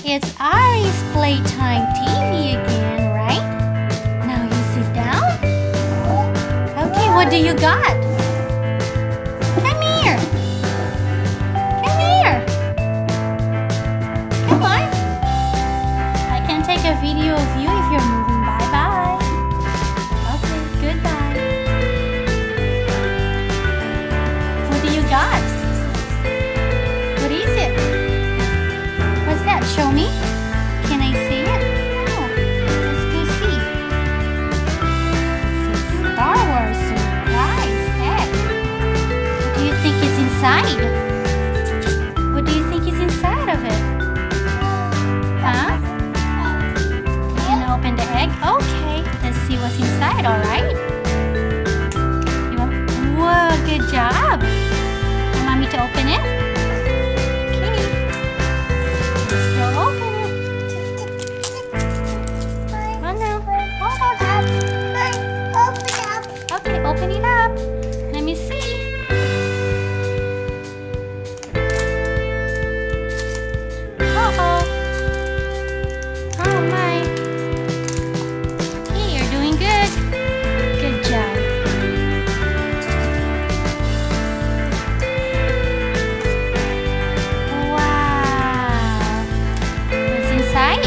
It's Arri's Playtime TV again, right? Now you sit down. Okay, what do you got? Come here. Come here. Come on. I can take a video of you if you're moving. Bye-bye. Okay, goodbye. What do you got? What is it? What's that? Show me. Can I see it? No. Let's go see. It's a Star Wars surprise egg. What do you think is inside? What do you think is inside of it? Huh? You wanna open the egg? Okay. Let's see what's inside, alright? Whoa, good job. Want mommy to open it? Open it up. Let me see. Uh-oh. Oh my. Okay, you're doing good. Good job. Wow. What's inside?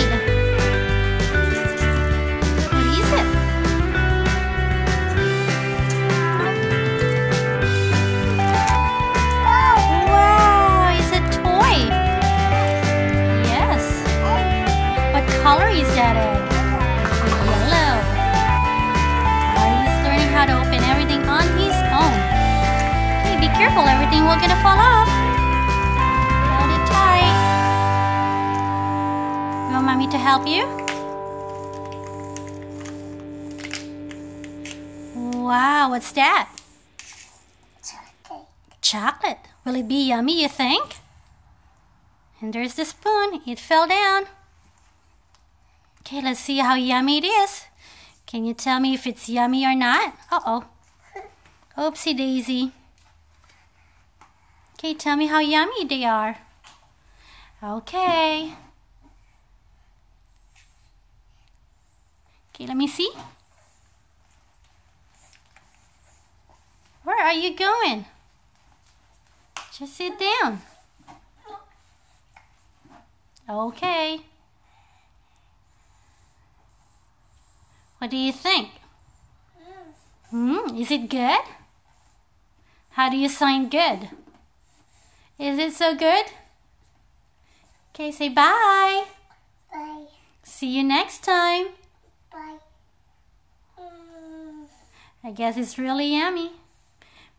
What is it? What color is that egg? Yellow. He's learning how to open everything on his own. Okay, be careful, everything will gonna fall off. Hold it tight. You want mommy to help you? Wow, what's that? Chocolate. Chocolate. Will it be yummy, you think? And there's the spoon. It fell down. Okay, let's see how yummy it is. Can you tell me if it's yummy or not? Uh-oh. Oopsie daisy. Okay, tell me how yummy they are. Okay. Okay, let me see. Where are you going? Just sit down. Okay. What do you think? Is it good? How do you sign good? Is it so good? Okay, say bye. Bye. See you next time. Bye. I guess it's really yummy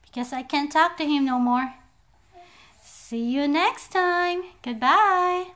because I can't talk to him no more. See you next time. Goodbye.